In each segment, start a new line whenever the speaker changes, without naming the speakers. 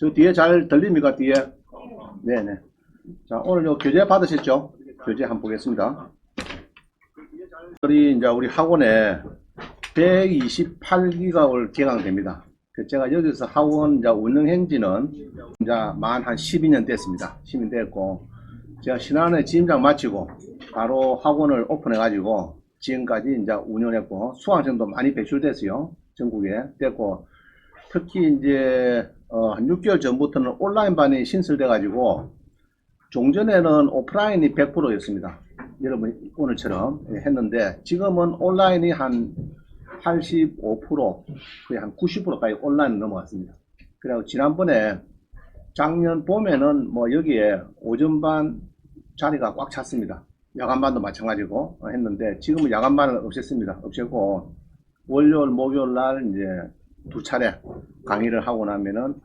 저 뒤에 잘 들립니까? 뒤에? 네네. 자, 오늘 요 교재 받으셨죠? 교재 한번 보겠습니다. 우리 학원에 128기가 올 개강됩니다. 제가 여기서 학원 운영한 지는 만 한 12년 됐습니다. 12년 됐고, 제가 지난해 지점장 마치고 바로 학원을 오픈해가지고 지금까지 운영했고, 수강생도 많이 배출됐어요. 전국에 됐고, 특히 한 6개월 전부터는 온라인반이 신설돼가지고, 종전에는 오프라인이 100%였습니다. 여러분 오늘처럼 했는데, 지금은 온라인이 한 85%, 거의 한 90%까지 온라인으로 넘어갔습니다. 그리고 지난번에 작년 봄에는 여기에 오전반 자리가 꽉 찼습니다. 야간반도 마찬가지고 했는데, 지금은 야간반을 없앴습니다. 없앴고 월요일, 목요일 날 두 차례 강의를 하고 나면은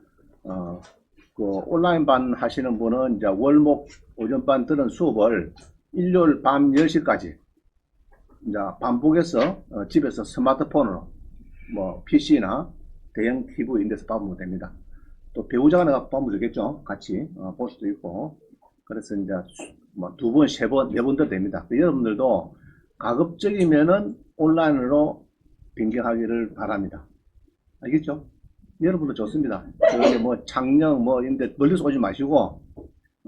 그 온라인반 하시는 분은 월목 오전반 들은 수업을 일요일 밤 10시까지 반복해서 집에서 스마트폰으로 PC나 대형 TV 이런 데서 봐보면 됩니다. 또 배우자가 나가 보면 되겠죠. 같이 볼 수도 있고. 그래서 두 번, 세 번, 네 번도 됩니다. 여러분들도 가급적이면은 온라인으로 변경하기를 바랍니다. 알겠죠? 여러분도 좋습니다. 장령 이런데 멀리서 오지 마시고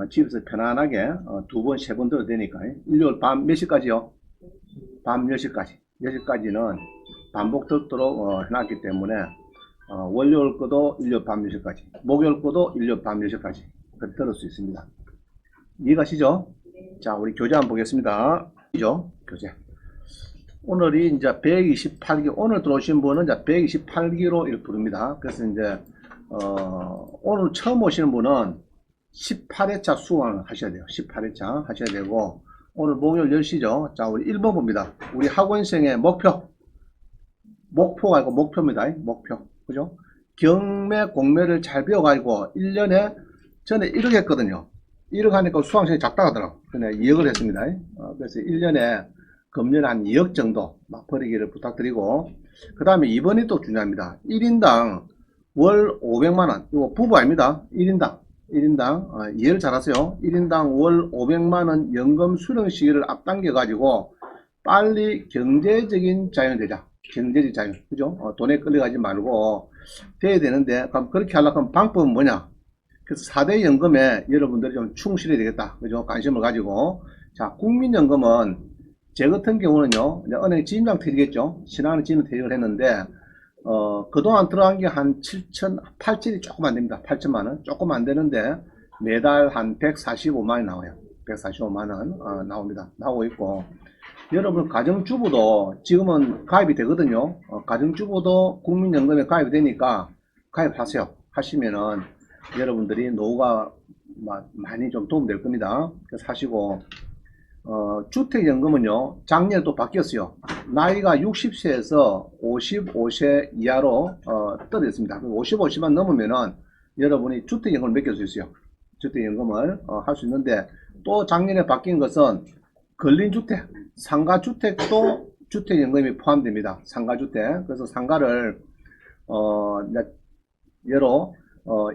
집에서 편안하게 두 번, 세 번 들어도 되니까. 일요일 밤 몇 시까지요? 밤 10시까지. 10시까지는 반복 듣도록 해놨기 때문에 월요일 거도 일요일 밤 10시까지, 목요일 거도 일요일 밤 10시까지 들을 수 있습니다. 이해가시죠? 자, 우리 교재 한번 보겠습니다. 이죠? 교재. 오늘이 128기, 오늘 들어오신 분은 128기로 이렇게 부릅니다. 그래서 오늘 처음 오시는 분은 18회차 수강을 하셔야 돼요. 18회차 하셔야 되고, 오늘 목요일 10시죠. 자, 우리 1번 봅니다. 우리 학원생의 목표가 아니고 목표입니다. 목표. 그죠? 경매, 공매를 잘 배워가지고 1년에 전에 1억 했거든요. 1억 하니까 수강생이 작다 하더라고. 근데 2억을 했습니다. 그래서 1년에 금년 한 2억 정도 버리기를 부탁드리고, 그 다음에 2번이 또 중요합니다. 1인당 월 500만원. 이거 부부 아닙니다. 1인당 이해를 잘 하세요. 1인당 월 500만원 연금 수령 시기를 앞당겨 가지고 빨리 경제적인 자유는 되자. 경제적 자유, 그죠? 돈에 끌려가지 말고 돼야 되는데, 그럼 그렇게 하려고 하면 방법은 뭐냐? 그래서 4대 연금에 여러분들이 좀 충실해야 되겠다, 그죠? 관심을 가지고. 자, 국민연금은 제 같은 경우는요, 은행 지점장 퇴직했죠. 신한은행 지점 퇴직을 했는데, 그동안 들어간 게 한 8천이 조금 안 됩니다. 8천만원. 조금 안 되는데, 매달 한 145만원이 나와요. 145만원, 나옵니다. 나오고 있고. 여러분, 가정주부도 지금은 가입이 되거든요. 가정주부도 국민연금에 가입이 되니까 가입하세요. 하시면은 여러분들이 노후가 많이 좀 도움될 겁니다. 그래서 하시고, 주택연금은요, 작년에 또 바뀌었어요. 나이가 60세에서 55세 이하로 떨어졌습니다. 55세만 넘으면은 여러분이 주택연금을 맡길 수 있어요. 주택연금을 할 수 있는데, 또 작년에 바뀐 것은 근린주택, 상가주택도 주택연금이 포함됩니다. 상가주택. 그래서 상가를 예로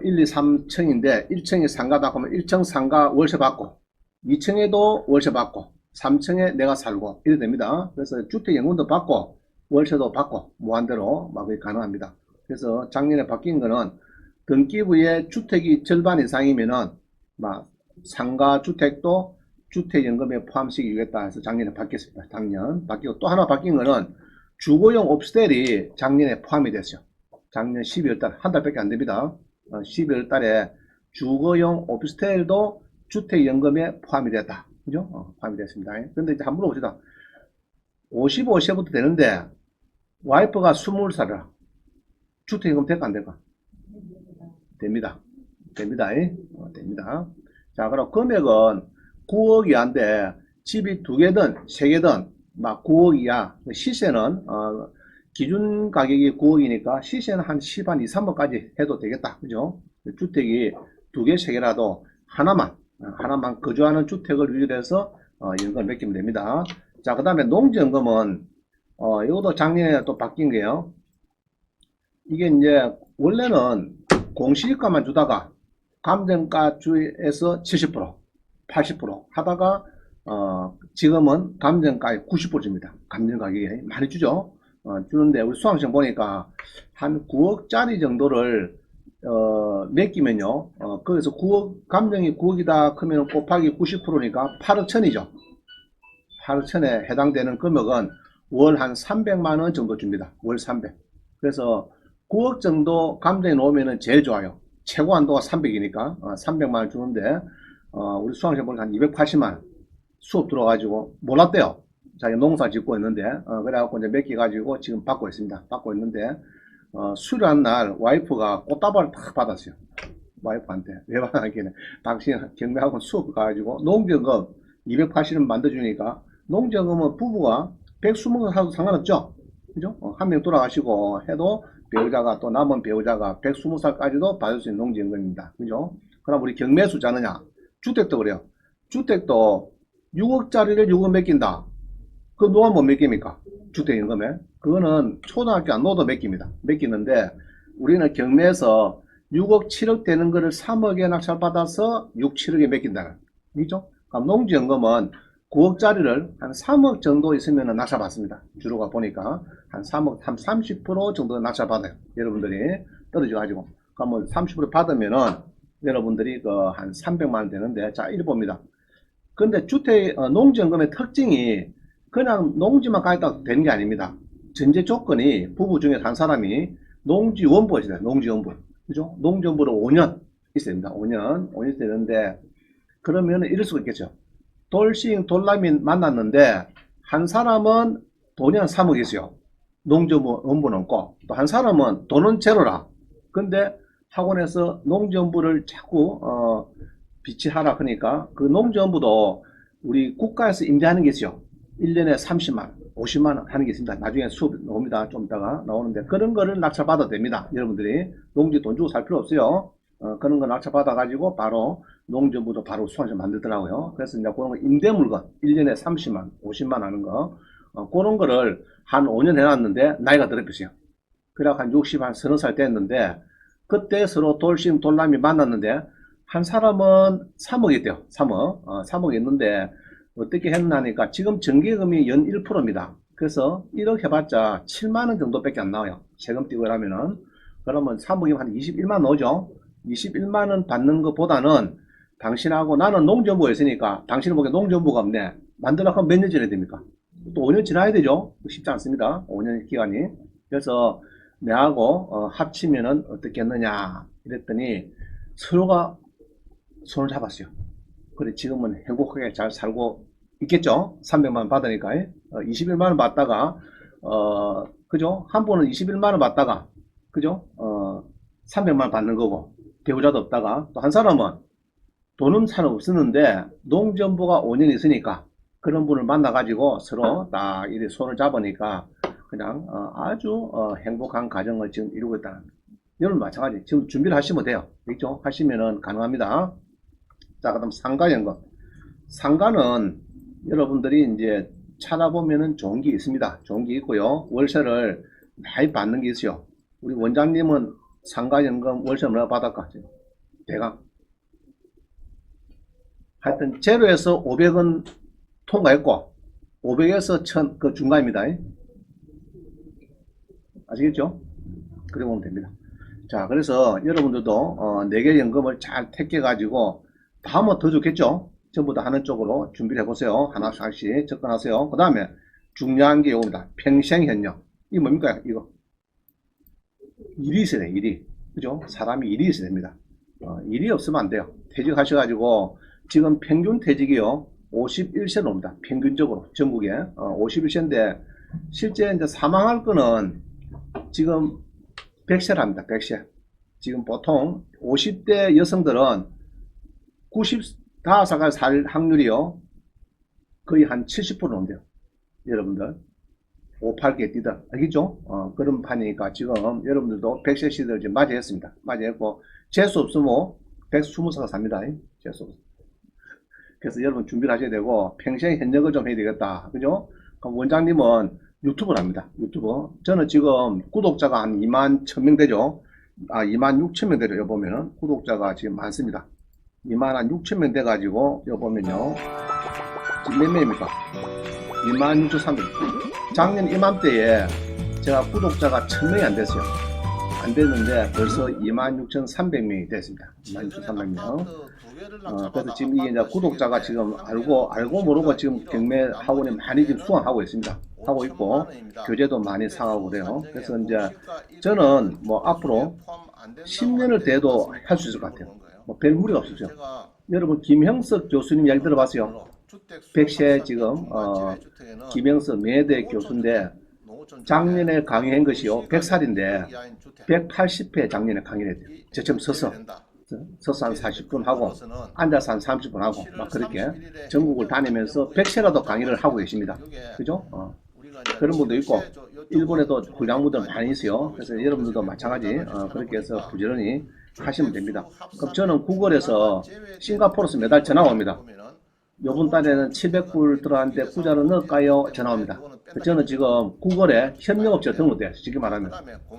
1, 2, 3층인데 1층이 상가다 하면 1층 상가 월세 받고, 2층에도 월세 받고, 3층에 내가 살고 이래 됩니다. 그래서 주택연금도 받고 월세도 받고 무한대로 가능합니다. 그래서 작년에 바뀐 거는 등기부에 주택이 절반 이상이면은 상가주택도 주택연금에 포함시키겠다 해서 작년에 바뀌었습니다. 작년 바뀌고, 또 하나 바뀐 거는 주거용 오피스텔이 작년에 포함이 됐어요. 작년 12월달, 한 달밖에 안 됩니다. 12월달에 주거용 오피스텔도 주택연금에 포함이 됐다. 그죠? 포함이 됐습니다. 근데 한번 물어봅시다. 55세부터 되는데 와이프가 20살이라 주택연금 될까 안 될까? 됩니다. 됩니다. 됩니다. 자, 그럼 금액은 9억 이하인데 집이 2개든 3개든 9억 이하. 시세는 기준 가격이 9억이니까 시세는 한 10, 한 2, 3억까지 해도 되겠다. 그죠? 주택이 2개, 3개라도 하나만 거주하는 주택을 위주해서 연금을 맡기면 됩니다. 자, 그 다음에 농지연금은 이것도 작년에 또 바뀐 게요. 이게 원래는 공시지가만 주다가 감정가주에서 70%, 80% 하다가 지금은 감정가의 90% 줍니다. 감정가격이 많이 주죠. 주는데 우리 수강생 보니까 한 9억짜리 정도를 맡기면요. 거기서 9억, 감정이 9억이다 그러면 곱하기 90%니까 8억 천이죠. 8억 천에 해당되는 금액은 월 한 300만원 정도 줍니다. 월 300. 그래서 9억 정도 감정에 놓으면 제일 좋아요. 최고 한도가 300이니까 300만원 주는데 우리 수강생 보니까 한 280만원 수업 들어가지고 몰랐대요. 자기 농사 짓고 있는데 그래갖고 이제 몇 개 가지고 지금 받고 있습니다. 받고 있는데 수료한 날 와이프가 꽃다발을 딱 받았어요. 와이프한테 왜 받았길래 당신 경매학원 수업 가가지고 농지연금 280원 만들어주니까 농지연금은 부부가 120원 사도 상관없죠. 그죠? 한 명 돌아가시고 해도 배우자가 또 남은 배우자가 120살까지도 받을 수 있는 농지연금입니다. 그죠? 그럼 우리 경매수 자느냐? 주택도 그래요. 주택도 6억짜리를 6억 맡긴다. 그 누가 못 맡깁니까? 주택연금에. 그거는 초등학교 안 넣어도 맡깁니다. 맡기는데 우리는 경매에서 6억, 7억 되는 거를 3억에 낙찰받아서 6, 7억에 맡긴다는 거죠. 그럼 농지연금은 9억짜리를 한 3억 정도 있으면 낙찰받습니다. 주로가 보니까 한 3억, 한 30% 정도 낙찰받아요. 여러분들이 떨어져가지고. 그러면 30% 받으면은 여러분들이 그 한 300만원 되는데, 자, 이리 봅니다. 근데 농지연금의 특징이 그냥 농지만 가있다 되는 게 아닙니다. 전제 조건이 부부 중에 한 사람이 농지원부가 있어요. 농지원부. 그죠? 농지원부를 5년 있어야 됩니다. 5년 있어야 되는데, 그러면 이럴 수가 있겠죠. 돌싱, 돌남이 만났는데, 한 사람은 돈이 한 3억 있어요. 농지원부는 없고, 또 한 사람은 돈은 제로라. 근데 학원에서 농지원부를 자꾸, 비치하라 그러니까, 그 농지원부도 우리 국가에서 임대하는 게 있어요. 1년에 30만원, 50만원 하는 게 있습니다. 나중에 수업 나옵니다. 좀 이따가 나오는데, 그런 거를 낙찰받아도 됩니다. 여러분들이. 농지 돈 주고 살 필요 없어요. 그런 거 낙찰받아가지고 바로 농지원부도 바로 수강생 만들더라고요. 그래서 이제 그런 거 임대물건 1년에 30만, 50만 하는 거 그런 거를 한 5년 해놨는데 나이가 들어있어요. 그래가 한 60, 한 서너 살 됐는데 그때 서로 돌심, 돌남이 만났는데 한 사람은 3억 있대요. 3억. 3억 있는데 어떻게 했나니까 지금 정기금이 연 1%입니다. 그래서 1억 해봤자 7만원 정도밖에 안 나와요. 세금 띄고 하면은. 그러면 3억이면 한 21만원 나오죠. 21만원 받는 것보다는 당신하고 나는 농지원부가 있으니까 당신은 보기에 농지원부가 없네. 만들려고 하면 몇 년 지나야 됩니까? 또 5년 지나야 되죠. 쉽지 않습니다. 5년 기간이. 그래서 내하고 합치면은 어떻게 했느냐 이랬더니 서로가 손을 잡았어요. 그래 지금은 행복하게 잘 살고 있겠죠. 300만원 받으니까 21만원 받다가 그죠? 한 분은 21만원 받다가 그죠? 300만원 받는 거고 배우자도 없다가 또 한 사람은 돈은 잘 없었는데 농지원부가 5년 있으니까 그런 분을 만나가지고 서로 딱 이렇게 손을 잡으니까 그냥 아주 행복한 가정을 지금 이루고 있다는. 여러분 마찬가지 지금 준비를 하시면 돼요. 그렇죠? 하시면은 가능합니다. 자, 그다음 상가연금. 상가는 여러분들이 이제 찾아보면은 좋은 게 있습니다. 좋은 게 있고요. 월세를 많이 받는 게 있어요. 우리 원장님은 상가연금 월세 얼마 받았까? 대강. 하여튼 제로에서 500원 통과했고 500에서 1000 그 중간입니다. 아시겠죠? 그래 보면 됩니다. 자, 그래서 여러분들도 4개 연금을 잘 택해 가지고 다음은 더 좋겠죠? 전부 다 하는 쪽으로 준비를 해보세요. 하나씩 하나씩 접근하세요. 그 다음에 중요한 게 이겁니다. 평생현역. 이게 뭡니까? 이거 일이 있어야 돼요. 일이. 그죠? 사람이 일이 있어야 됩니다. 일이 없으면 안 돼요. 퇴직하셔가지고 지금 평균 퇴직이요 51세로 옵니다. 평균적으로 전국에 51세인데 실제 이제 사망할 거는 지금 100세랍니다. 100세. 지금 보통 50대 여성들은 95살까지 살 확률이요 거의 한 70% 온대요. 여러분들 58개 뛰들 알겠죠? 그런 판이니까 지금 여러분들도 100세 시대를 지금 맞이했습니다. 맞이했고 재수 없으면 120세가 삽니다. 재수 없으면. 그래서 여러분 준비를 하셔야 되고 평생 현역을 좀 해야 되겠다. 그죠? 그럼 원장님은 유튜브를 합니다. 유튜브. 저는 지금 구독자가 한 2만 1000명 되죠. 26,000명 되려 보면은 구독자가 지금 많습니다. 26,000명 돼가지고 여 보면요. 지금 몇 명입니까? 26,300명. 작년 이맘때에 제가 구독자가 1,000명이 안 됐어요. 안 됐는데 벌써 26,300명이 됐습니다. 26,300명. 그래서 지금 이게 이제 구독자가 지금 알고 모르고 지금 경매 학원에 많이 지금 수강하고 있습니다. 하고 있고 교재도 많이 사가고 그래요. 그래서 이제 저는 뭐 앞으로 10년을 돼도 할 수 있을 것 같아요. 뭐 별 무리가 없었죠. 여러분 김형석 교수님 이야기 들어봤어요? 백세 지금 김형석 매대 교수인데 작년에 강의한 것이요 100살인데 180회 작년에 강의를 했대요. 저처럼 서서 한 40분 하고 앉아서 한 30분 하고 막 그렇게 전국을 다니면서 100세라도 강의를 하고 계십니다. 그죠? 그런 분도 있고 일본에도 훌륭한 분들 많이 있어요. 그래서 여러분들도 마찬가지 그렇게 해서 부지런히 하시면 됩니다. 그럼 저는 구글에서 싱가포르에서 매달 전화 옵니다. 요번 달에는 700불 들어왔는데 구자로 넣을까요? 전화 옵니다. 저는 지금 구글에 협력업체 등록돼요. 쉽게 말하면.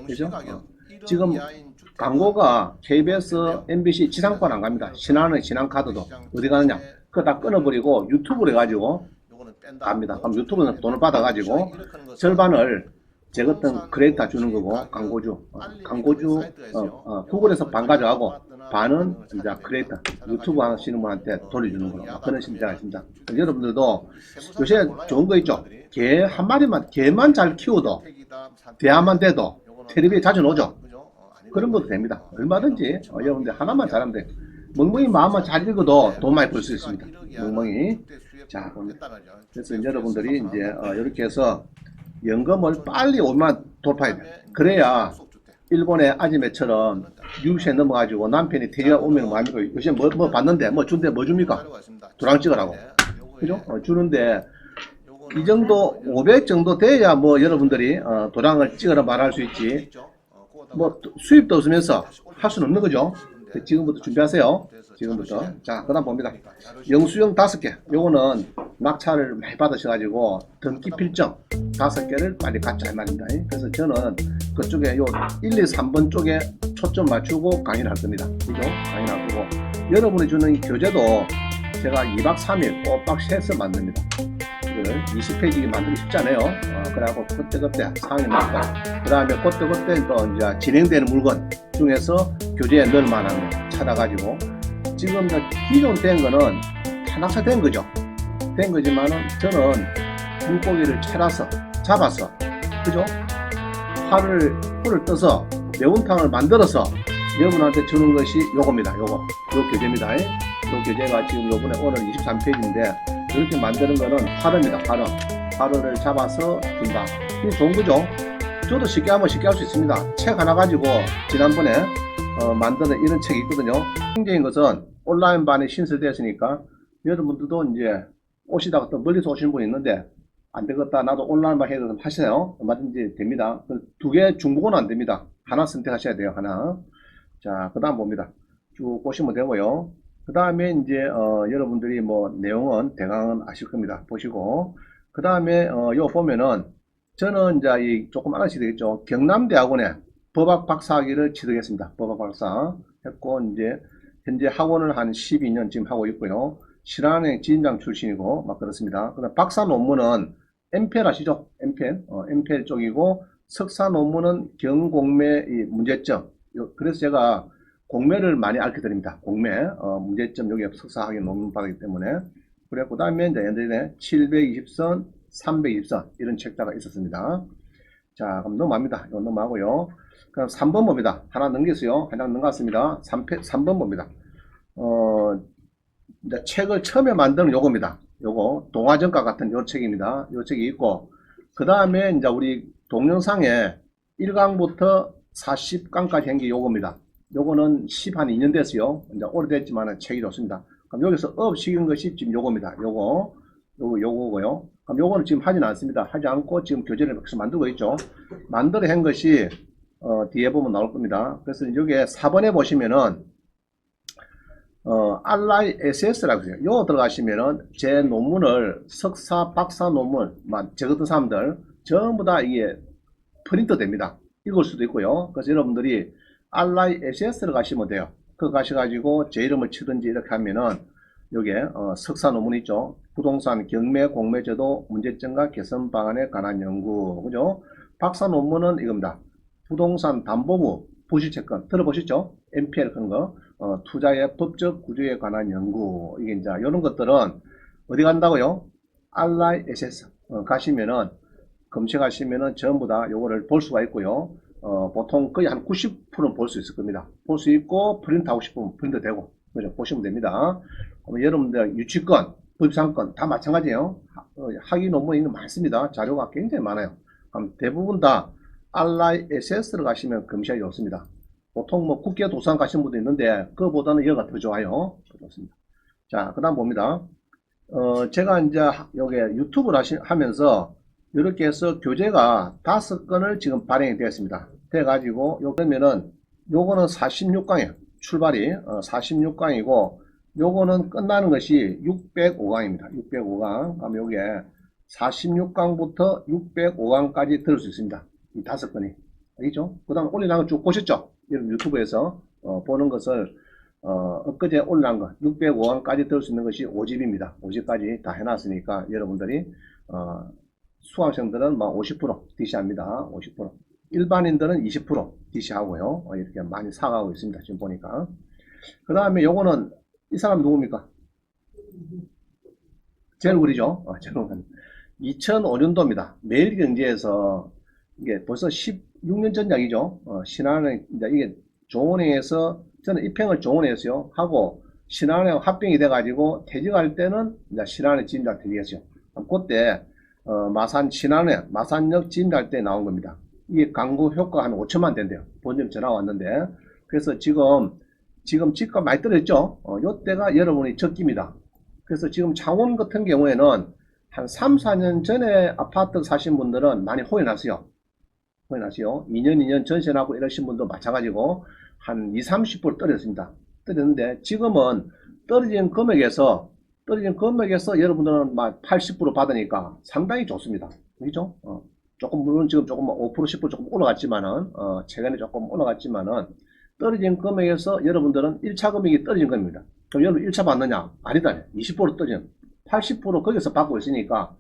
그죠? 지금 광고가 KBS, MBC 지상권 안 갑니다. 신한은 신한카드도 어디 가느냐? 그거 다 끊어버리고 유튜브로 해가지고 갑니다. 그럼 유튜브는 돈을 받아가지고 절반을 제 같은 크리에이터 주는 거고 광고주 구글에서 반 가져가고 반은 이제 크리에이터 유튜브 하시는 분한테 돌려주는 거로 그런 심리가 있습니다. 여러분들도 요새 좋은 거 있죠. 개 한 마리만 개만 잘 키워도 대화만 돼도 텔레비에 자주 나오죠. 그런 것도 됩니다. 얼마든지 여러분들 하나만 잘하면 돼. 멍멍이 마음만 잘 읽어도 돈 많이 벌 수 있습니다. 멍멍이. 자, 그래서 여러분들이 이제 이렇게 해서 연금을 빨리 5만 돌파해야 돼요. 그래야 일본의 아지매처럼 60세 넘어가지고 남편이 퇴직가 오면 뭐 합니까? 요새 뭐 받는데 뭐 준대 뭐 줍니까? 도랑 찍으라고. 그죠? 주는데 이 정도 500 정도 돼야 뭐 여러분들이 도랑을 찍으라 말할 수 있지. 뭐 수입도 없으면서 할 수는 없는 거죠. 지금부터 준비하세요. 지금부터. 자, 그 다음 봅니다. 영수증 5개. 요거는 낙찰을 많이 받으셔가지고 등기 필정 5개를 빨리 갖자 이 말입니다. 그래서 저는 그쪽에 요 1, 2, 3번 쪽에 초점 맞추고 강의를 할 겁니다. 그죠? 강의를 할 거고. 여러분이 주는 교재도 제가 2박 3일 꼬박 새서 만듭니다. 20페이지 만들기 쉽지 않아요. 그래갖고 그때그때 상황에 맞고 그 다음에 그때그때 또 이제 진행되는 물건 중에서 교재에 넣을 만한 거 찾아가지고 지금 기존 된 거는 다 낙찰된 거죠. 된 거지만은 저는 물고기를 잡아서 그죠? 풀을 떠서 매운탕을 만들어서 여러분한테 주는 것이 요겁니다. 요 교재입니다. 요 교재가 지금 요번에 오늘 23페이지인데 이렇게 만드는 거는 화르입니다. 화르를 잡아서 준다. 이게 좋은 거죠. 저도 쉽게 하면 쉽게 할 수 있습니다. 책 하나 가지고 지난번에 만드는 이런 책이 있거든요. 굉장히 것은 온라인반이 신설되었으니까 여러분들도 이제 오시다가 또 멀리서 오시는 분이 있는데 안 되겠다 나도 온라인반 해야 되면 하시나요? 얼마든지 됩니다. 2개 중복은 안 됩니다. 하나 선택하셔야 돼요. 하나. 자, 그 다음 봅니다. 쭉 보시면 되고요. 그 다음에 이제 여러분들이 뭐 내용은 대강은 아실 겁니다. 보시고 그 다음에 요 보면은 저는 이제 이 조금 알아주셔야 되겠죠. 경남대학원에 법학 박사학위를 취득했습니다. 법학 박사 했고 이제 현재 학원을 한 12년 지금 하고 있고요. 신한은행 지점장 출신이고 막 그렇습니다. 그다음 박사 논문은 MPL 아시죠? MPL 쪽이고 석사 논문은 경공매 문제점. 그래서 제가 공매를 많이 알게 드립니다. 공매, 문제점 여기 석사학위 논문 받기 때문에. 그래, 그 다음에 이제 예전에 720선, 320선, 이런 책자가 있었습니다. 자, 그럼 넘어갑니다. 이거 넘어가고요. 그럼 3번 봅니다. 하나 넘겼어요. 하나 넘어갔습니다. 3번 봅니다. 이제 책을 처음에 만드는 요겁니다. 요거, 동화전가 같은 요 책입니다. 요 책이 있고, 그 다음에 이제 우리 동영상에 1강부터 40강까지 한 게 요겁니다. 요거는 10한 2년 됐어요. 이제 오래됐지만 책이 좋습니다. 그럼 여기서 업시킨 것이 지금 요겁니다. 요거고요. 그럼 요거는 지금 하진 않습니다. 하지 않고 지금 교재를 계속 만들고 있죠. 만들어 한 것이 뒤에 보면 나올 겁니다. 그래서 여기에 4번에 보시면은 RISS라고 해요. 요거 들어가시면은 제 논문을 석사, 박사 논문, 제 같은 사람들 전부 다 이게 프린트 됩니다. 읽을 수도 있고요. 그래서 여러분들이 알라이 SS를 가시면 돼요. 그거 가셔가지고 제 이름을 치든지 이렇게 하면은 여기에 석사 논문 있죠. 부동산 경매 공매제도 문제점과 개선 방안에 관한 연구. 그죠? 박사 논문은 이겁니다. 부동산 담보부 부실채권 들어보셨죠? NPL 그런 거. 투자의 법적 구조에 관한 연구. 이게 이제 이런 것들은 어디 간다고요? 알라이 SS 가시면은 검색하시면은 전부 다 요거를 볼 수가 있고요. 보통 거의 한 90%는 볼 수 있을 겁니다. 볼 수 있고 프린트하고 싶으면 프린트 되고 그죠? 보시면 됩니다. 여러분들 유치권, 법상권 다 마찬가지예요. 학위 논문이 있는 많습니다. 자료가 굉장히 많아요. 대부분 다 알라이 SS를 가시면 검색이 좋습니다. 보통 뭐 국회 도서관 가시는 분도 있는데 그거보다는 여기가 더 좋아요. 좋습니다. 자, 그 다음 봅니다. 제가 이제 여기 유튜브를 하면서 이렇게 해서 교재가 5건을 지금 발행이 되었습니다. 돼가지고 그러면은 요거는 46강이에요. 출발이 46강이고 요거는 끝나는 것이 605강입니다. 605강. 그럼 요게 46강부터 605강까지 들을 수 있습니다. 이 5건이. 알겠죠? 그 다음 올려놓은 거 쭉 보셨죠? 여러분 유튜브에서 보는 것을 엊그제 올라온 거 605강까지 들을 수 있는 것이 5집입니다. 5집까지 다 해놨으니까 여러분들이 수강생들은 뭐 50% DC합니다. 50%. 일반인들은 20% DC하고요. 이렇게 많이 사가고 있습니다. 지금 보니까. 그 다음에 요거는 이 사람 누굽니까? 제 얼굴이죠. 제 얼굴. 2005년도입니다. 매일경제에서 이게 벌써 16년 전 이야기죠. 신한은행 이제 이게 조은행에서 저는 입행을 조은행에서요 하고 신한은행 합병이 돼가지고 퇴직할 때는 이제 신한은행 지임자 퇴직했어요. 그때 마산 신한은행 마산역 지임할 때 나온 겁니다. 이게 광고 효과 한 5천만 된대요. 본점 전화 왔는데 그래서 지금 집값 많이 떨어졌죠. 요때가 여러분이 적기입니다. 그래서 지금 창원 같은 경우에는 한 3, 4년 전에 아파트 사신 분들은 많이 호연 났어요. 2년 전세나고 이러신 분도 마찬가지고 한 20, 30% 떨어졌습니다. 떨어졌는데 지금은 떨어진 금액에서 여러분들은 막 80% 받으니까 상당히 좋습니다. 그죠? 조금 물론 지금 조금 5%, 10% 조금 올라갔지만은 최근에 조금 올라갔지만은 떨어진 금액에서 여러분들은 1차 금액이 떨어진 겁니다. 그럼 여러분 1차 받느냐? 아니다. 20% 떨어진 80% 거기서 받고 있으니까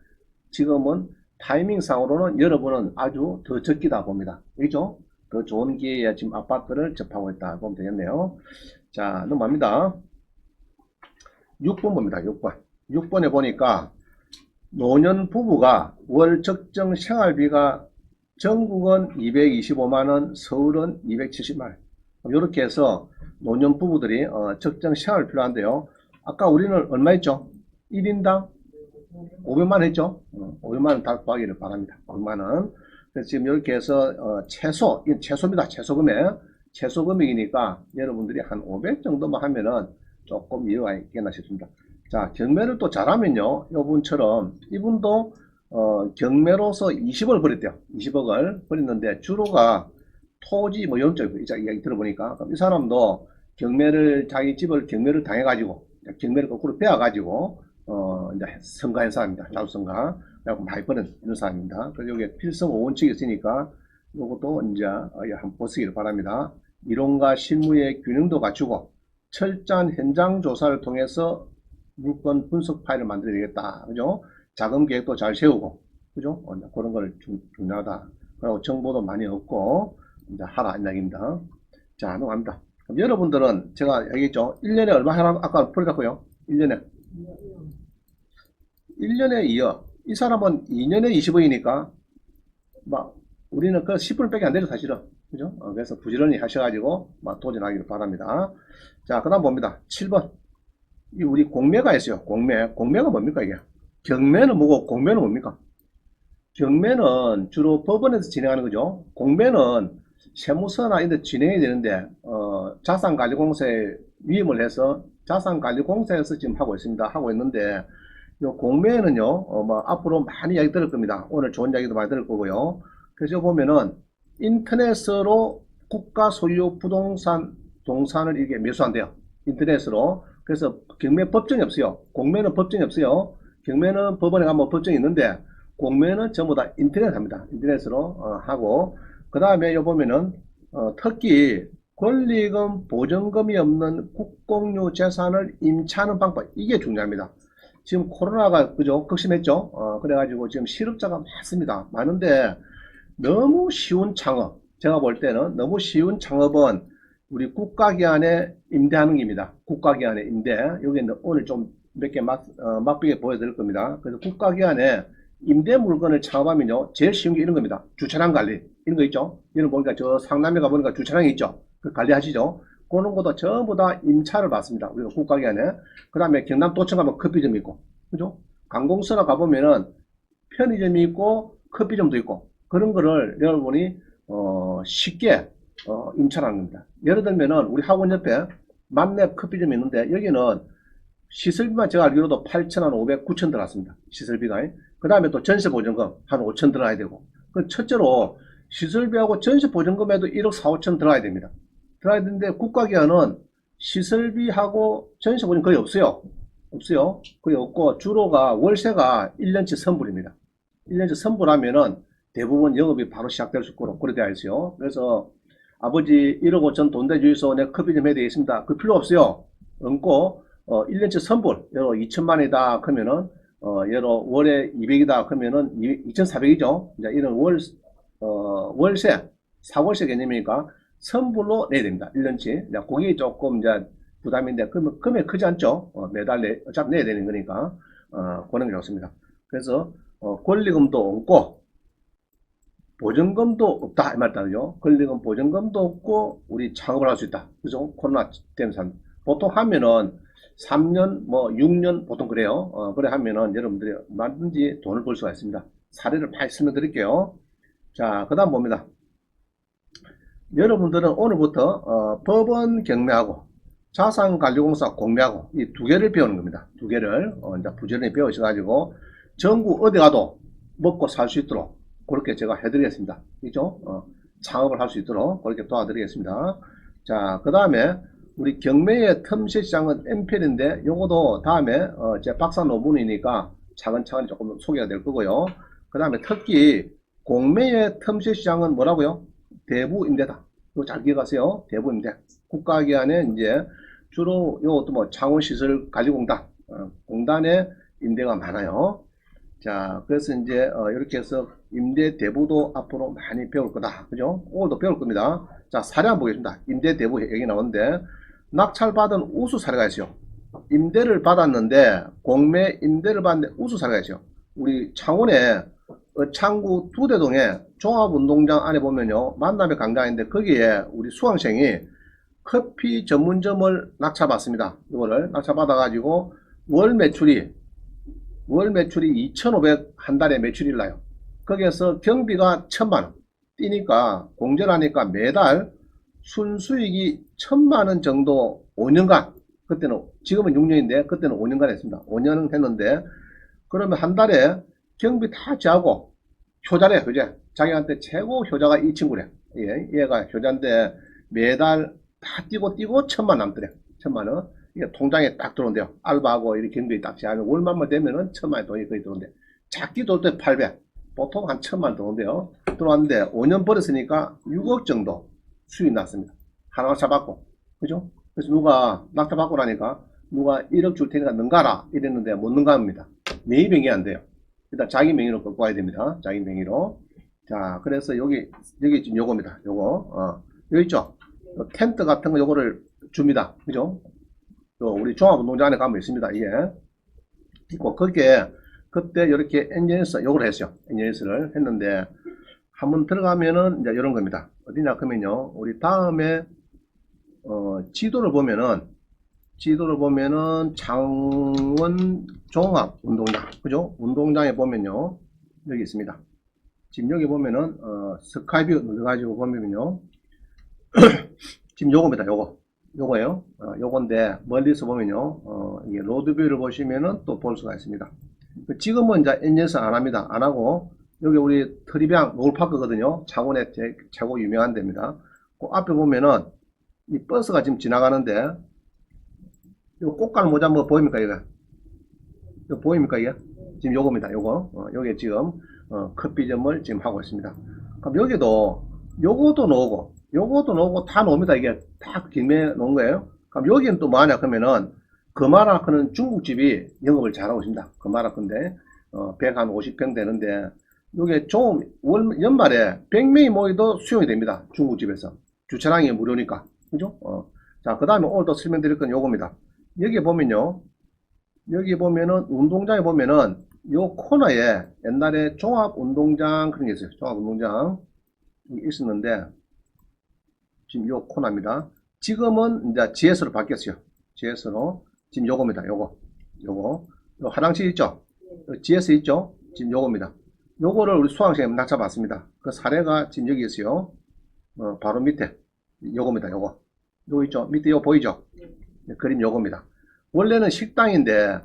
지금은 타이밍상으로는 여러분은 아주 더 적기다 봅니다. 그죠? 더 좋은 기회에 지금 아파트를 접하고 있다 보면 되겠네요. 자, 넘어갑니다. 6번 봅니다. 6번. 6번에 보니까 노년 부부가 월 적정 생활비가 전국은 225만원, 서울은 270만원. 이렇게 해서 노년 부부들이 적정 생활 필요한데요. 아까 우리는 얼마 했죠? 1인당 500만원 했죠? 500만원 달성하기를 바랍니다. 500만원. 그래서 지금 이렇게 해서 최소입니다. 최소 금액이니까 여러분들이 한 500 정도만 하면은 조금 이유가 있겠나 싶습니다. 자, 경매를 또 잘하면요, 이분처럼 이분도 경매로서 20억을 벌였대요. 20억을 벌였는데 주로가 토지 뭐 이런 쪽 이야기 들어보니까 이 사람도 자기 집을 경매를 당해가지고 경매를 거꾸로 빼앗가지고 이제 성가한 사람입니다. 자수성가. 그래서 많이 버는 이런 사람입니다. 그래서 여기 필성 5원칙이 있으니까 이것도 이제 한번 보시기를 바랍니다. 이론과 실무의 균형도 갖추고 철저한 현장 조사를 통해서 물건 분석 파일을 만들어야 되겠다. 그죠? 자금 계획도 잘 세우고, 그죠? 그런 걸 중요하다. 그리고 정보도 많이 얻고, 이제 하라, 이 이야기입니다. 자, 넘어갑니다. 그럼 여러분들은 제가 얘기했죠? 1년에 얼마 하나, 아까 풀었고요. 1년에 2억. 이 사람은 2년에 20억이니까, 막, 우리는 그 10분 밖에 안 되죠, 사실은. 그죠? 그래서 부지런히 하셔가지고, 막, 도전하기를 바랍니다. 자, 그 다음 봅니다. 7번. 우리 공매가 있어요. 공매가 뭡니까, 이게? 경매는 뭐고, 공매는 뭡니까? 경매는 주로 법원에서 진행하는 거죠. 공매는 세무서나 이런 데 진행이 되는데, 자산관리공사에 위임을 해서 자산관리공사에서 지금 하고 있는데, 요 공매는요, 뭐, 앞으로 많이 이야기 들을 겁니다. 오늘 좋은 이야기도 많이 들을 거고요. 그래서 보면은, 인터넷으로 국가 소유 동산을 이게 매수한대요. 인터넷으로. 그래서 경매 법정이 없어요. 공매는 법정이 없어요. 경매는 법원에 가면 법정이 있는데, 공매는 전부 다 인터넷 합니다. 인터넷으로 하고, 그 다음에 요 보면은, 특히 권리금, 보전금이 없는 국공유 재산을 임차하는 방법, 이게 중요합니다. 지금 코로나가 그죠? 극심했죠? 그래가지고 지금 실업자가 많습니다. 많은데 너무 쉬운 창업, 제가 볼 때는 너무 쉬운 창업은 우리 국가기관에 임대하는 겁니다. 국가기관에 임대. 여기는 오늘 좀 몇 개 맛보게 보여드릴 겁니다. 그래서 국가기관에 임대 물건을 창업하면요, 제일 쉬운 게 이런 겁니다. 주차장 관리. 이런 거 있죠? 이런 보니까 저 상남에 가보니까 주차장이 있죠? 그 관리하시죠? 그런 것도 전부 다 임차를 받습니다. 우리가 국가기관에. 그 다음에 경남도청 가면 커피점이 있고, 그죠? 관공서나 가보면은 편의점이 있고, 커피점도 있고, 그런 거를 여러분이 쉽게 임차하는 겁니다. 예를 들면은 우리 학원 옆에 만렙 커피점이 있는데 여기는 시설비만 제가 알기로도 8,000, 500, 9,000 들어갔습니다. 시설비가. 그 다음에 또 전세보증금 한 5,000 들어가야 되고. 그 첫째로 시설비하고 전세보증금에도 1억 4, 5천 들어가야 됩니다. 들어가야 되는데 국가기관은 시설비하고 전세보증금 거의 없어요. 없어요. 거의 없고 주로가 월세가 1년치 선불입니다. 1년치 선불하면은 대부분 영업이 바로 시작될 수 있도록 그렇게 되어 있어요. 그래서 아버지 1억 5천 돈 대주이소 내 커피 좀 해야 되겠습니다. 그 필요 없어요. 없고 1년치 선불 여러 2천만이다 그러면은 여러 월에 200이다 그러면은 2,400이죠. 이제 이런 월세 4월세 개념이니까 선불로 내야 됩니다. 1년치. 그게 조금 이제 부담인데 금액 크지 않죠. 매달 어차피 내야 되는 거니까 그런 게 좋습니다. 그래서 권리금도 없고 보증금도 없다 이 말 따르죠. 권리금 보증금도 없고 우리 창업을 할 수 있다. 그죠? 코로나 때문에 보통 하면은 3년 뭐 6년 보통 그래요. 그래 하면은 여러분들이 얼마든지 돈을 벌 수가 있습니다. 사례를 많이 설명드릴게요. 자, 그 다음 봅니다. 여러분들은 오늘부터 법원 경매하고 자산관리공사 공매하고 이 두 개를 배우는 겁니다. 두 개를 이제 부지런히 배우셔가지고 전국 어디 가도 먹고 살 수 있도록 그렇게 제가 해드리겠습니다. 그죠? 창업을 할 수 있도록 그렇게 도와드리겠습니다. 자, 그 다음에 우리 경매의 틈새 시장은 MPL인데 요것도 다음에 제 박사 논문이니까 차근차근 조금 소개가 될 거고요. 그 다음에 특히 공매의 틈새 시장은 뭐라고요? 대부 임대다. 이거 잘 기억하세요. 대부 임대. 국가기관에 이제 주로 요것도 뭐 창원시설관리공단 공단의 임대가 많아요. 자, 그래서 이제 이렇게 해서 임대 대부도 앞으로 많이 배울 거다. 그죠? 오늘도 배울 겁니다. 자, 사례 한번 보겠습니다. 임대 대부 얘기 나오는데 낙찰받은 우수 사례가 있어요. 임대를 받았는데 공매 임대를 받는데 우수 사례가 있어요. 우리 창원에 창구 두대동에 종합운동장 안에 보면요, 만남의 광장인데 거기에 우리 수강생이 커피 전문점을 낙찰받습니다. 이거를 낙찰받아 가지고 월 매출이 2,500 한 달에 매출이 나요. 거기에서 경비가 1,000만원 뛰니까 공제하니까 매달 순수익이 1,000만원 정도 5년간, 그때는 지금은 6년인데 그때는 5년간 했습니다. 5년은 했는데 그러면 한 달에 경비 다 제하고 효자래. 효자. 자기한테 최고 효자가 이 친구래. 얘가 효자인데 매달 다 뛰고 1,000만 남더래. 1,000만원. 이게 통장에 딱 들어온대요. 알바하고 이렇게 경비 딱 제하면 월말만 되면은 1,000만원 돈이 거의 들어온대. 작기 돌 때 800. 보통 한 1,000만원 들어온대요. 들어왔는데 5년 벌었으니까 6억 정도 수익 났습니다. 하나 잡았고. 그죠? 그래서 누가 낙타 받고 나니까 누가 1억 줄 테니까 능가라 이랬는데 못 능가합니다. 매입행위 안 돼요. 일단 자기 명의로 갖고 와야 됩니다. 자기 명의로. 자, 그래서 여기 지금 요겁니다. 요거, 여기 있죠? 텐트 같은 거 요거를 줍니다. 그죠? 또 우리 종합운동장 안에 가면 있습니다. 이게. 있고, 거기에 그때 이렇게 엔지니어스 요걸 했어요. 엔지니어스를 했는데, 한번 들어가면은 이제 이런 겁니다. 어디냐 그러면요. 우리 다음에, 지도를 보면은 창원 종합운동장, 그죠? 운동장에 보면요. 여기 있습니다. 지금 여기 보면은, 스카이뷰 눌러가지고 보면요. 지금 요겁니다. 요거예요. 요건데, 멀리서 보면요. 이게 로드뷰를 보시면은 또 볼 수가 있습니다. 지금은 이제 엔진스 안 합니다. 안 하고, 여기 우리 트리비앙 롤파크거든요. 창원의 최고 유명한 데입니다. 그 앞에 보면은, 이 버스가 지금 지나가는데, 이거 꽃갈 모자 뭐 보입니까, 이거? 이거 보입니까, 이게? 지금 요겁니다, 요거. 요게 지금, 커피점을 지금 하고 있습니다. 그럼 여기도, 요것도 나오고, 요것도 놓고 다 놓습니다. 이게 다 경매에 놓은 거예요. 그럼 여기는 또 뭐하냐 그러면은 금화라크는 중국집이 영업을 잘하고 있습니다. 금화라크인데 150평 되는데 요게 좀 연말에 100명이 모여도 수용이 됩니다. 중국집에서 주차장이 무료니까 그죠? 자, 그 다음에 오늘 또 설명드릴 건 요겁니다. 여기 보면요, 여기 보면은 운동장에 보면은 요 코너에 옛날에 종합운동장 그런 게 있어요. 종합운동장 있었는데 지금 요 코너입니다. 지금은 이제 GS로 바뀌었어요. GS로 지금 요겁니다. 요거 요 화장실 있죠? GS 있죠? 지금 요겁니다. 요거를 우리 수강생님 낙찰받습니다. 그 사례가 지금 여기 있어요. 바로 밑에 요겁니다. 요거 있죠? 밑에 요거 보이죠? 네, 그림 요겁니다. 원래는 식당인데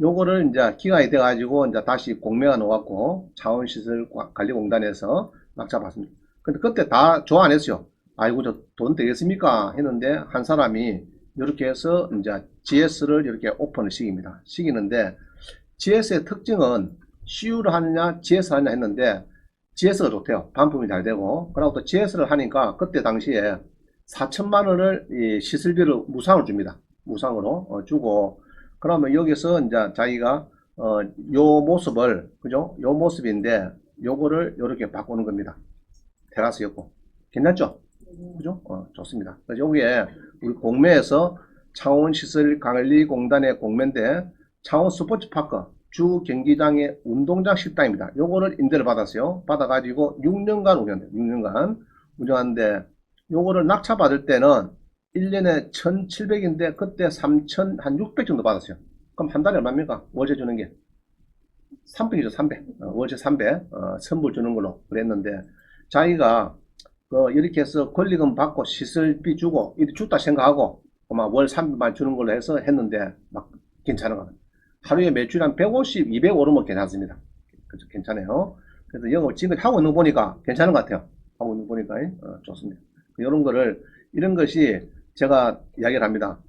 요거를 이제 기간이 돼 가지고 이제 다시 공매가 나왔고 자원시설관리공단에서 낙찰받습니다. 근데 그때 다 좋아 안 했어요. 아이고 저 돈 되겠습니까 했는데 한 사람이 이렇게 해서 이제 GS를 이렇게 오픈을 시키는데 GS의 특징은 CU를 하느냐 GS를 하느냐 했는데 GS가 좋대요. 반품이 잘 되고 그리고 또 GS를 하니까 그때 당시에 4천만 원을 이 시설비를 무상으로 줍니다. 무상으로 주고 그러면 여기서 이제 자기가 요 모습을 그죠? 요 모습인데 요거를 요렇게 바꾸는 겁니다. 테라스였고 괜찮죠? 그죠? 좋습니다. 그래서 여기에 우리 공매에서 창원시설관리공단의 공매인데 창원 스포츠파크 주 경기장의 운동장 식당입니다. 요거를 임대를 받았어요. 받아가지고 6년간 운영돼요. 6년간 운영하는데 요거를 낙차 받을 때는 1년에 1,700인데 그때 3,000, 한 600 정도 받았어요. 그럼 한 달에 얼마입니까? 월세 주는 게 300이죠. 300. 월세 300 선불 주는 걸로 그랬는데 자기가 이렇게 해서 권리금 받고 시설비 주고 이렇게 줬다 생각하고 아마 월 300만 주는 걸로 해서 했는데 막 괜찮은 거예요. 하루에 매출이 한 150, 200 오르면 괜찮습니다. 그래서 괜찮아요. 그래서 영업 지금 하고 있는 거 보니까 괜찮은 것 같아요. 하고 있는 거 보니까 좋습니다. 이런 거를 이런 것이 제가 이야기를 합니다.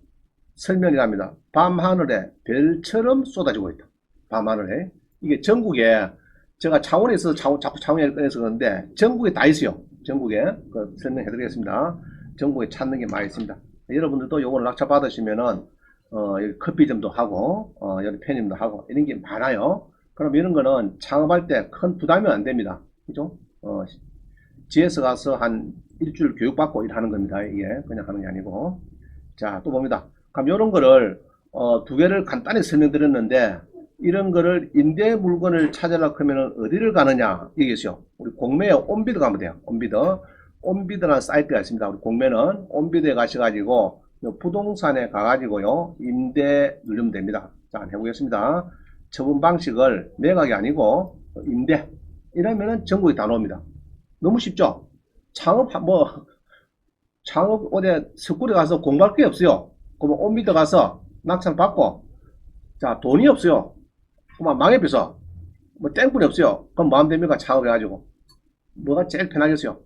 설명이랍니다. 밤하늘에 별처럼 쏟아지고 있다. 밤하늘에 이게 전국에 제가 창원에서 자꾸 창원에 꺼내서 그러는데 전국에 다 있어요. 전국에 설명해 드리겠습니다. 전국에 찾는 게 많이 있습니다. 여러분들도 요거를 낙찰 받으시면은 여기 커피점도 하고 여기 편의점도 하고 이런 게 많아요. 그럼 이런 거는 창업할 때 큰 부담이 안 됩니다. 그죠? GS 가서 한 일주일 교육받고 일하는 겁니다. 이게 그냥 하는 게 아니고. 자, 또 봅니다. 그럼 이런 거를 두 개를 간단히 설명드렸는데 이런 거를 임대 물건을 찾으려고 하면 어디를 가느냐 이게죠. 우리 공매에 온비드 가면 돼요. 온비드라는 사이트가 있습니다. 우리 공매는 온비드에 가셔가지고 부동산에 가가지고요 임대 누르면 됩니다. 자, 해보겠습니다. 처분 방식을 매각이 아니고 임대 이러면은 전국에 다 나옵니다. 너무 쉽죠? 창업 어디 석굴에 가서 공부할 게 없어요. 그러면 온비드 가서 낙찰 받고 자 돈이 없어요. 그만 망해버려서 뭐 땡뿐이 없어요. 그럼 뭐 하면 됩니까? 창업해가지고 뭐가 제일 편하겠어요?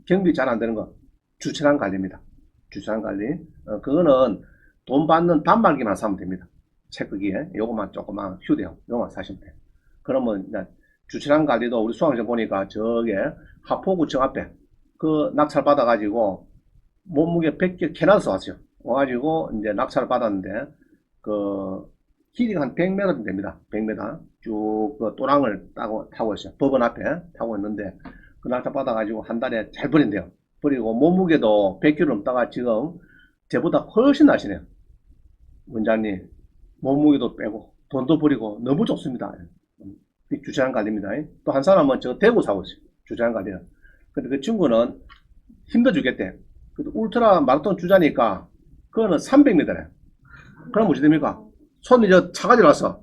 경비 잘 안 되는 거 주차장 관리입니다. 주차장 관리 그거는 돈 받는 단말기만 사면 됩니다. 체크기에 요것만 조그만 휴대용 요것만 사시면 돼요. 그러면 이제 주차장 관리도 우리 수강생 보니까 저게 하포구청 앞에 그 낙찰 받아가지고 몸무게 100kg 캐나다에서 왔어요. 와가지고 이제 낙찰을 받았는데 그 길이가 한 100m 정도 됩니다. 100m 쭉 그 또랑을 타고 있어요. 법원 앞에 타고 있는데 그 낙찰 받아가지고 한 달에 잘 버린대요. 버리고 몸무게도 100kg 넘다가 지금 저보다 훨씬 나시네요. 원장님 몸무게도 빼고 돈도 버리고 너무 좋습니다. 주차장 관리입니다. 또 한 사람은 저 대구 사고 있어요. 주차장 관리는. 근데 그 친구는 힘들어 죽겠대. 울트라 마라톤 주자니까 그거는 300m래. 그럼 어찌 됩니까? 손이 저 차가지고 왔어.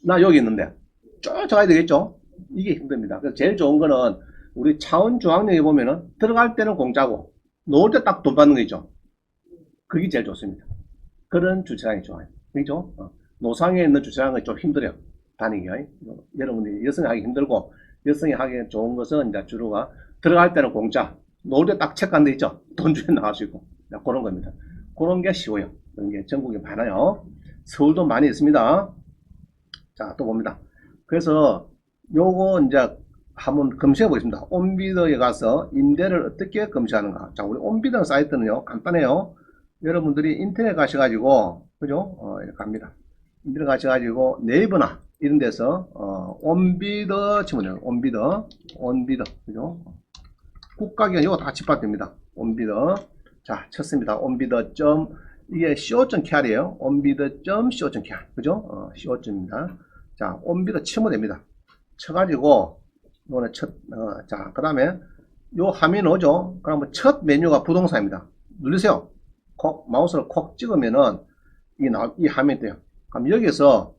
나 여기 있는데 쭉 가야 되겠죠? 이게 힘듭니다. 그래서 제일 좋은 거는 우리 창원중앙역에 보면은 들어갈 때는 공짜고 놓을 때 딱 돈 받는 거 있죠? 그게 제일 좋습니다. 그런 주차장이 좋아요. 그죠? 노상에 있는 주차장은 좀 힘들어요. 다니기가. 여러분들이 여성이 하기 힘들고 여성이 하기 좋은 것은 이제 주로가 들어갈 때는 공짜 놓을 때 딱 체크한 데 있죠? 돈 주면 나갈 수 있고 그런 겁니다. 그런 게 쉬워요. 그런 게 전국에 많아요. 서울도 많이 있습니다. 자, 또 봅니다. 그래서 요거 이제 한번 검색해 보겠습니다. 온비더에 가서 임대를 어떻게 검색하는가. 자, 우리 온비더 사이트는요, 간단해요. 여러분들이 인터넷 가셔가지고, 그죠? 이렇게 갑니다. 인터넷 가셔가지고, 네이버나 이런 데서, 온비더 치면 돼요. 온비더, 그죠? 국가기관 이거 다 집합됩니다. 온비더. 자, 쳤습니다. 온비더 점, 이게 co.kr이에요. 온비더.co.kr. 그죠? co.입니다. 자, 온비더 치면 됩니다. 쳐가지고, 이거는 자, 그 다음에 요 화면 오죠? 그러면 첫 메뉴가 부동산입니다. 누르세요. 마우스를 콕 찍으면은 이 화면이 돼요. 그럼 여기서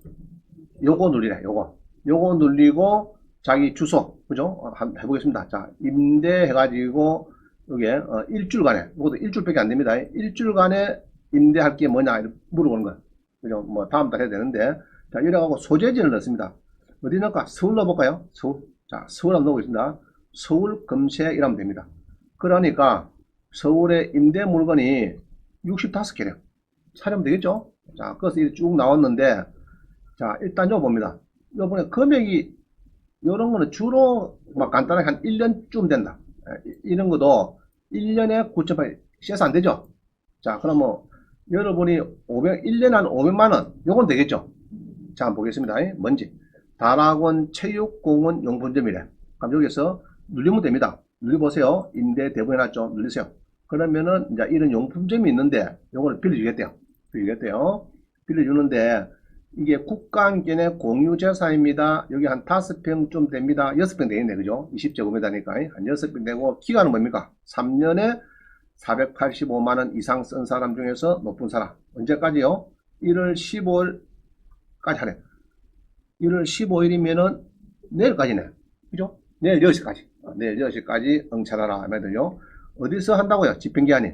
요거 누리래, 요거 누리고 자기 주소, 그죠? 한번 해보겠습니다. 자, 임대해가지고 이게 일주일간에, 이것도 일주일밖에 안 됩니다. 일주일간에 임대할 게 뭐냐 물어보는 거예요. 그죠? 뭐 다음 달 해야 되는데, 자, 이래가고 소재지를 넣습니다. 어디 넣을까? 서울 넣어볼까요? 서울. 자, 서울 한번 넣어보겠습니다. 서울 검색이라면 됩니다. 그러니까 서울의 임대 물건이 65개래요. 사려면 되겠죠? 자, 그래서 이렇게 쭉 나왔는데, 자, 일단 요 봅니다. 요번에 금액이, 요런 거는 주로 막 간단하게 한 1년쯤 된다. 이런 것도 1년에 9.8, CS 안 되죠? 자, 그러면 여러분이 1년에 한 500만원, 요건 되겠죠? 자, 한번 보겠습니다. 뭔지. 다락원 체육공원 용품점이래. 그럼 여기서 누르면 됩니다. 눌러보세요. 임대 대부해놨죠? 누르세요. 그러면은 이제 이런 용품점이 있는데 요거를 빌려주겠대요. 빌려주는데 이게 국가안전의 공유재산입니다. 여기 한 5평쯤 됩니다. 6평 되겠네. 그죠? 20제곱미터니까 한 6평 되고 기간은 뭡니까? 3년에 485만원 이상 쓴 사람 중에서 높은 사람. 언제까지요? 1월 15일까지 하래. 1월 15일이면은 내일까지네. 그죠? 내일 10시까지. 내일 10시까지 응찰하라. 하면요. 어디서 한다고요? 집행기한이.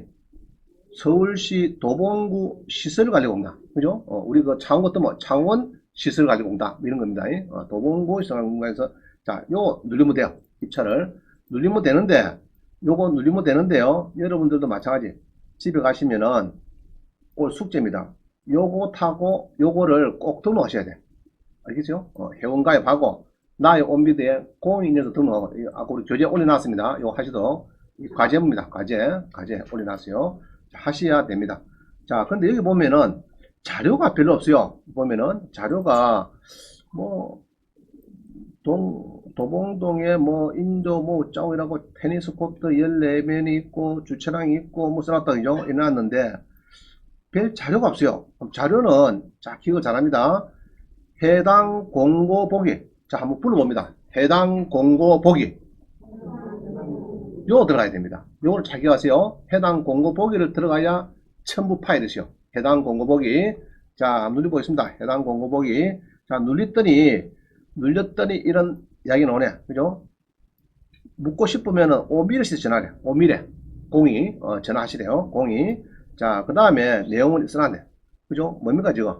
서울시 도봉구 시설관리공단. 그죠? 우리 그 창원 것도 뭐, 창원 시설관리공단. 이런 겁니다. 도봉구 시설관리공단에서, 자, 요거 누르면 돼요. 입찰을. 누르면 되는데, 요거 누르면 되는데요. 여러분들도 마찬가지. 집에 가시면은, 올 숙제입니다. 요거 타고, 요거를 꼭 등록하셔야 돼. 알겠죠? 회원가입하고, 나의 온비드에 공인인증서 등록하고, 아까 우리 교재 올려놨습니다. 요거 하시도록. 과제입니다. 과제 올려놨어요. 하셔야 됩니다. 자, 근데 여기 보면은 자료가 별로 없어요. 보면은 자료가 뭐 도봉동에 뭐 인도 뭐 짜오이라고 테니스 코트 14면이 있고 주차장이 있고 뭐 써놨다 그죠? 해놨는데 별 자료가 없어요. 자료는 자 기억 잘합니다. 해당 공고 보기. 자, 한번 불러봅니다. 해당 공고 보기. 요거 들어가야 됩니다. 요걸 착용하세요. 해당 공고 보기를 들어가야 첨부 파일이시요. 해당 공고 보기. 자, 눌러보겠습니다. 해당 공고 보기. 자, 눌렸더니 이런 이야기 나오네. 그죠? 묻고 싶으면은 5미래씩 전화래. 5미래. 02. 전화하시래요. 02. 자, 그 다음에 내용을 써놨네. 그죠? 뭡니까, 지금?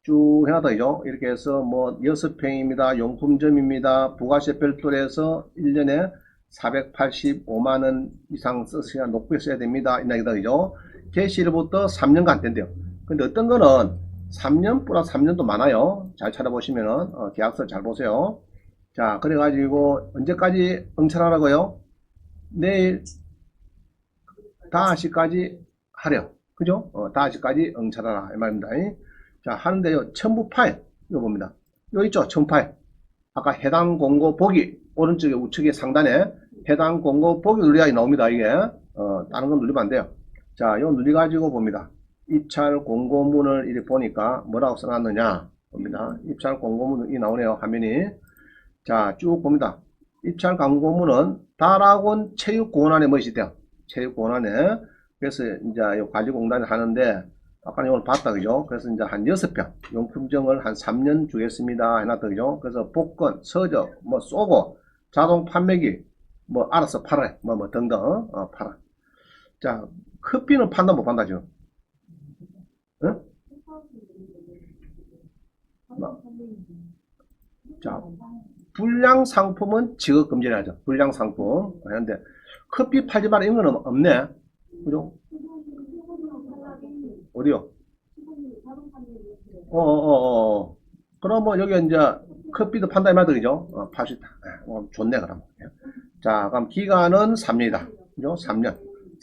쭉 해놨다, 그죠? 이렇게 해서 뭐, 6평입니다. 용품점입니다. 부가세 별도로 해서 1년에 485만원 이상 쓰셔야 높게 써야 됩니다. 이나이다, 그죠? 개시일부터 3년간 된대요. 근데 어떤 거는 3년 플러스 3년도 많아요. 잘 찾아보시면은, 계약서 잘 보세요. 자, 그래가지고, 언제까지 응찰하라고요? 내일 5시까지 하래요. 그죠? 5시까지 응찰하라. 이 말입니다. 자, 하는데요. 첨부 파일. 이거 봅니다. 여기 있죠? 첨부 파일. 아까 해당 공고 보기. 오른쪽에 우측에 상단에 해당 공고 보기 눌러야 나옵니다. 이게. 다른 건 누르면 안 돼요. 자, 이거 눌러가지고 봅니다. 입찰 공고문을 이렇게 보니까 뭐라고 써놨느냐. 봅니다. 입찰 공고문이 나오네요. 화면이. 자, 쭉 봅니다. 입찰 공고문은 다락원 체육공원안에 뭐이 있대요? 체육공원안에. 그래서 이제 관리공단이 하는데, 아까 이걸 봤다, 그죠? 그래서 이제 한 6평, 용품정을 한 3년 주겠습니다. 해놨다, 그죠? 그래서 복권, 서적, 뭐 쏘고, 자동 판매기, 뭐 알아서 팔아, 뭐 등등, 팔아. 자, 커피는 판다, 못 판다, 지금? 응? 자, 불량 상품은 지급 금지해야죠. 불량 상품. 그런데 커피 팔지 마라 이런 건 없네. 그죠? 어디요? 그러면 여기 이제 커피도 판단이 맞더죠. 팔 수 있다. 좋네, 그럼. 자, 그럼 기간은 3년이다. 그죠? 3년.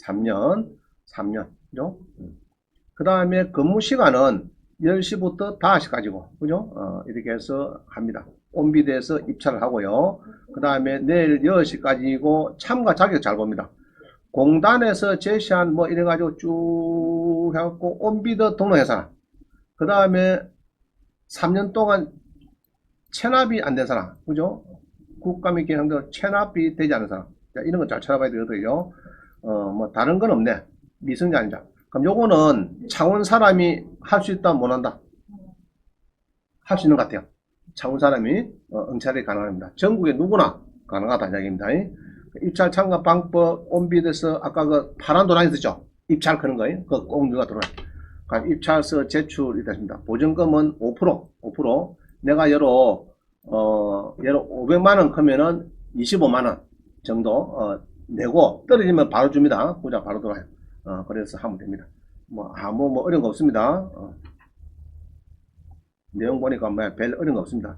3년. 그죠? 그 다음에 근무 시간은 10시부터 5시까지고, 그죠? 이렇게 해서 합니다. 온비드에서 입찰을 하고요. 그 다음에 내일 10시까지고 참가 자격 잘 봅니다. 공단에서 제시한 뭐 이래가지고 쭉 해갖고 온비드 등록회사. 그 다음에 3년 동안 체납이 안 된 사람, 그죠? 국가및 기능도 체납이 되지 않은 사람. 자, 이런 거 잘 찾아봐야 되거든요. 뭐 다른 건 없네. 미성년자. 그럼 요거는 창원 사람이 할 수 있다, 못 한다? 할 수 있는 것 같아요. 창원 사람이 응찰이 가능합니다. 전국에 누구나 가능하다 이야기입니다. 입찰 참가 방법 온비드에서 아까 그 파란 도장 있었죠? 입찰 그런 거예요. 그 꼭 누가 들어와. 그럼 입찰서 제출이 됐습니다. 보증금은 5%. 내가 예로 500만원 크면은 25만원 정도 내고 떨어지면 바로 줍니다. 보자 바로 들어와요. 그래서 하면 됩니다. 뭐 어려운 거 없습니다. 내용 보니까 뭐 별 어려운 거 없습니다.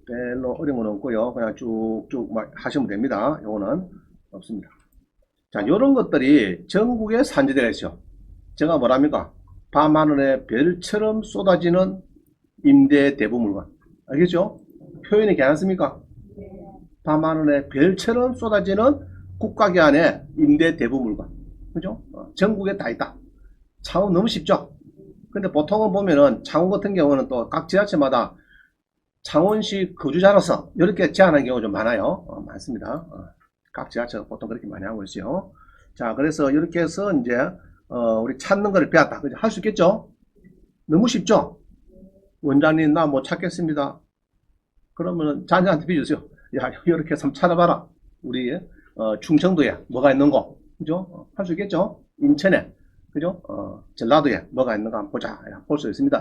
별로 어려운 건 없고요. 그냥 쭉쭉 하시면 됩니다. 요거는 없습니다. 자, 요런 것들이 전국에 산지되어 있어요. 제가 뭐랍니까? 밤하늘에 별처럼 쏟아지는 임대 대부 물건. 알겠죠? 표현이 괜찮습니까? 밤하늘에 별처럼 쏟아지는 국가기관의 임대 대부 물건. 그죠? 전국에 다 있다. 창원 너무 쉽죠? 근데 보통은 보면은 창원 같은 경우는 또 각 지자체마다 창원시 거주자로서 이렇게 제한하는 경우가 좀 많아요. 많습니다. 각 지자체가 보통 그렇게 많이 하고 있어요. 자, 그래서 이렇게 해서 이제 우리 찾는 거를 배웠다. 할 수 있겠죠? 너무 쉽죠? 원장님 나 뭐 찾겠습니다. 그러면 자녀한테 비주세요. 야, 이렇게 해서 한번 찾아봐라. 우리 충청도에 뭐가 있는 거, 그죠? 할 수 있겠죠? 인천에, 그죠? 전라도에 뭐가 있는가 한번 보자. 볼 수 있습니다.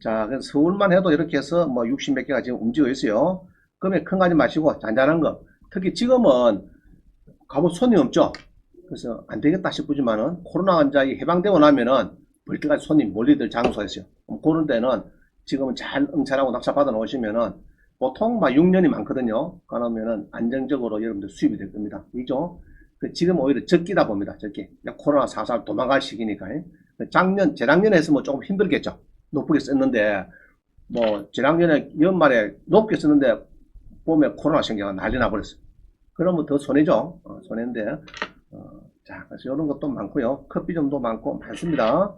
자, 그래서 서울만 해도 이렇게 해서 뭐 60 몇 개가 지금 움직여 있어요. 그러면 큰 거 하지 마시고 잔잔한 거. 특히 지금은 가볼 손님 없죠? 그래서 안 되겠다 싶지만은 코로나 환자가 해방되고 나면은 벌떡까지 손님 몰리들 장소가 있어요. 그런 데는 지금은 잘 응찰하고 낙찰 받아 놓으시면은 보통 막 6년이 많거든요. 그러면은 안정적으로 여러분들 수입이 될 겁니다. 그죠? 지금 오히려 적기다 봅니다. 적기. 코로나 살살 도망갈 시기니까. 재작년에 했으면 조금 힘들겠죠. 높게 썼는데, 뭐, 재작년에 연말에 높게 썼는데, 봄에 코로나 생겨가 난리 나버렸어요. 그러면 더 손해죠. 손해인데, 자, 그래서 이런 것도 많고요. 커피 점도 많고, 많습니다.